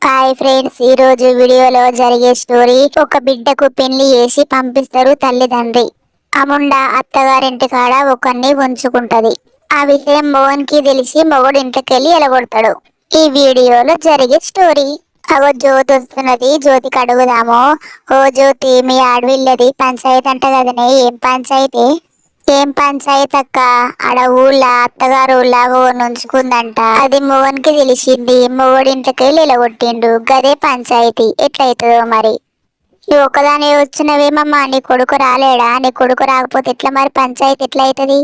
Hi friends, ఈ రోజు వీడియోలో జరిగే స్టోరీ ఒక బిడ్డకు పెళ్లి చేసి పంపిస్తారు తల్లిదండ్రి. అముండ అత్తగారింటి కాడ ఒకరిని ఉంచుకుంటది. ఆ విషయం మోహన్ కి తెలిసి మొగుడు ఇంటికెళ్ళి ఎలగొడతాడు. ఈ వీడియోలో జరిగే స్టోరీ. అవో జ్యోతి వస్తున్నది, జ్యోతికి అడుగుదాము. ఓ జ్యోతి, మీ ఆడవిల్లది పంచాయతీ అంట కదనే, ఏం పంచాయతీ? ఏం పంచాయతీ అక్క? ఆడ ఊళ్ళ అత్తగారు ఊళ్ళో నుంచుకుందంట. అది మోహన్ కి తెలిసింది. మొగుడింట్లోకెళ్ళి ఎలగొట్టిండు. గదే పంచాయతీ. ఎట్లయితుందో మరి. నువ్వు ఒక్కదాని వచ్చినవేమమ్మా, నీ కొడుకు రాలేడా? నీ కొడుకు రాకపోతే ఎట్లా మరి పంచాయతీ ఎట్లా అవుతుంది?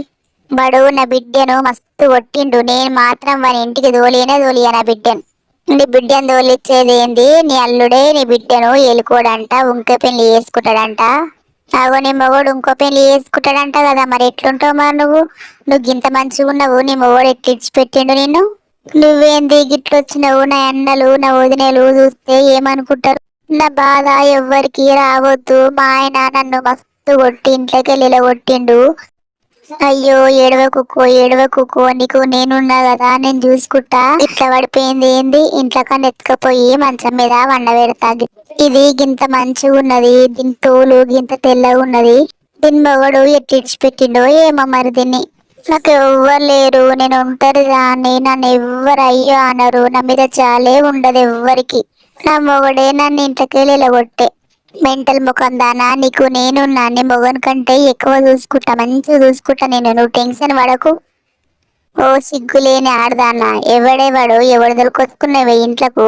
బడు నా బిడ్డను మస్తు కొట్టిండు. నేను మాత్రం వాని ఇంటికి తోలియా నా బిడ్డను. నీ బిడ్డను తోలిచ్చేది ఏంది? నీ అల్లుడే నీ బిడ్డను ఏలుకోడంట, ఉంకె పెళ్లి చేసుకుంటాడంట. అగో నీ మొగోడు ఇంకో పెళ్లి చేసుకుంటాడంట కదా, మరి ఎట్లుంటావు మరి నువ్వు గింత మంచిగా ఉన్నావు, నీ మొగోడు ఎట్లిడిచి పెట్టిండు నిన్ను? నువ్వేంది గిట్లొచ్చినావు? నా అన్నలు నా వదినలు చూస్తే ఏమనుకుంటారు? నా బాధ ఎవ్వరికి రావద్దు. మా ఆయన నన్ను మస్తు కొట్టి ఇంట్లోకి వెళ్ళి కొట్టిండు. అయ్యో ఏడవకుకో, నీకు నేనున్నా కదా, నేను చూసుకుంటా. ఇట్లా పడిపోయింది ఏంది? ఇంట్లో కన్నా ఎత్తుకపోయి మంచం మీద వండ పెడతా. ఇది గింత మంచిగా ఉన్నది, దీని తోలు గింత తెల్లగా ఉన్నది. దీని మొగడు ఎట్టిడిచి పెట్టిండో ఏమో మరి దీన్ని. నాకు ఎవ్వరు లేరు, నేను ఒంటరి దాన్ని. నన్ను ఎవ్వరు అయ్యో అనరు. నా మీద చాలే ఉండదు ఎవ్వరికి. నా మొగడే నన్ను ఇంట్లోకెళ్ళి కొట్టే. మెంటల్ ముఖం దానా, నీకు నేనున్నా. నీ మొగన్ కంటే ఎక్కువ చూసుకుంటా, మంచిగా చూసుకుంటా నేను. నువ్వు టెన్షన్ పడకు. ఓ సిగ్గులేని ఆడదాన్న, ఎవడు దొరికొచ్చుకున్నావే ఇంట్లకు?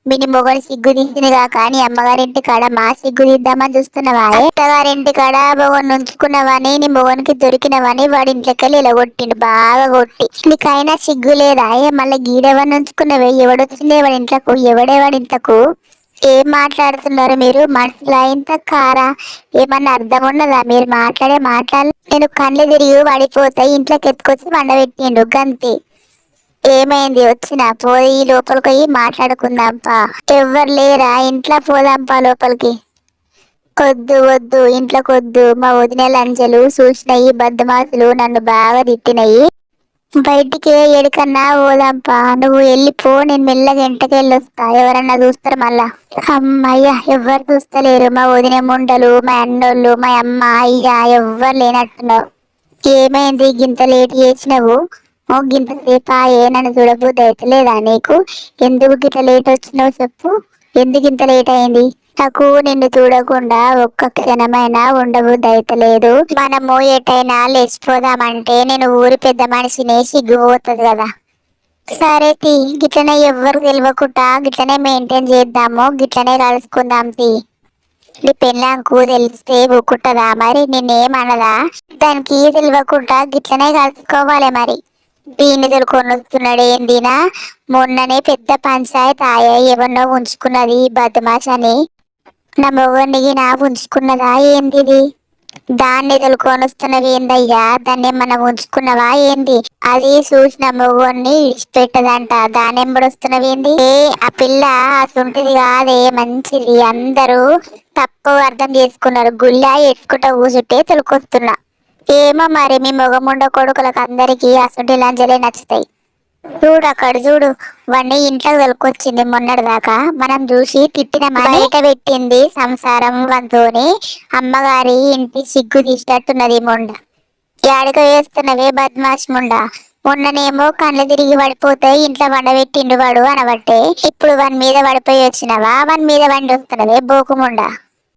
మీ మొగడు సిగ్గు తీసింది కాక నీ అమ్మగారింటి కాడ మా సిగ్గు తీద్దామని చూస్తున్నావా? అత్తగారింటి కాడ మొగను ఉంచుకున్నావని, నీ మొగనికి దొరికినవని వాడి ఇంట్లోకెళ్ళి ఇలా కొట్టిండు, బాగా కొట్టి. నీకైనా సిగ్గు లేదా? మళ్ళీ గీడెవరిని ఉంచుకున్నావే? ఎవడొచ్చిందే వాడి ఇంట్లకు? వాడి ఇంట్లకు? ఏం మాట్లాడుతున్నారు మీరు? మనుషులా ఇంత కారా? ఏమన్నా అర్థం ఉన్నదా మీరు మాట్లాడాలి? నేను కళ్ళు తిరిగి పడిపోతాయి, ఇంట్లోకి ఎత్తుకొచ్చి వండబెట్టిండు గంతే. ఏమైంది? వచ్చినా పోయి లోపలికి పోయి మాట్లాడుకుందాంపా. ఎవ్వరు లేరా ఇంట్లో? పోదాంపా లోపలికి. వద్దు ఇంట్లోకి వద్దు. మా వదిన లంజలు చూసినాయి, బద్దమాసులు నన్ను బాగా తిట్టినాయి. బయటికి ఎడికన్నా పోదాంపా. నువ్వు వెళ్ళిపో, నేను మెల్లగా ఇంటికి వస్తా. ఎవరన్నా చూస్తారు మళ్ళా. అమ్మయ్య, ఎవ్వరు చూస్తలేరు. మా వదిన ముండలు, మా అన్నోళ్ళు, మా అమ్మ, అయ్య ఎవ్వరు లేనట్టున్నావు. ఏమైంది గింత లేట్ చేసినావు? గింత సేపా? నన్ను చూడబుద్ధి అయితలేదా నీకు? ఎందుకు గింత లేట్ వచ్చినావు చెప్పు? ఎందుకు ఇంత లేట్ అయింది? నాకు నిన్ను చూడకుండా ఒక్క క్షణమైనా ఉండబుద్ధి అయితలేదు. మనము ఎటైనా లేచిపోదామంటే నేను ఊరి పెద్ద మనిషిని, సిగ్గుపోతుంది కదా. సరే తీ, గిట్లనే ఎవ్వరు తెలియకుండా గిట్లనే మెయింటైన్ చేద్దాము, గిట్లనే కలుసుకుందాం తీ. నీ పెళ్ళాంకు తెలిస్తే ఊకుంటదా మరి? నిన్నేమనదా? దానికి తెలియకుండా గిట్లనే కలుసుకోవాలి మరి. దీన్ని తెలుకొని వస్తున్నాడు ఏందినా? మొన్ననే పెద్ద పంచాయతీ ఎవరినో ఉంచుకున్నది బదమాష్ అని. నా మొగన్ని నా ఉంచుకున్నదా ఏంది? దాన్ని తెలుకొని వస్తున్నది ఏందయ్యా? దాన్ని మనం ఉంచుకున్నవా ఏంది? అది చూసిన మొగన్ని ఇష్టపెట్టదంట. దాని ఎంబడొస్తున్నవి ఏంది? ఆ పిల్ల అసంటిది కాదే, మంచిది. అందరూ తప్పు అర్థం చేసుకున్నారు. గుళ్ళ ఎట్టుకుంటా కూర్చుంటే తొలుకొస్తున్నా. ఏమో మరి, మీ మొగముండ కొడుకులకు అందరికి అసంటి లంజలే నచ్చుతాయి. చూడు అక్కడ చూడు, వాడిని ఇంట్లో తొలుకొచ్చింది మొన్నటి దాకా. మనం చూసి తిట్టిన బయట పెట్టింది సంసారం వంతోని. అమ్మగారి ఇంటి సిగ్గు తీసినట్టున్నది మొండ. ఏడక వేస్తున్నవే బద్మాష్ ముండ? మొన్ననేమో కళ్ళు తిరిగి పడిపోతే ఇంట్లో వండబెట్టిండు వాడు అనబట్టే, ఇప్పుడు వాని మీద పడిపోయి వచ్చినవా? వాని మీద వండి వస్తున్నవే బోకుముండ?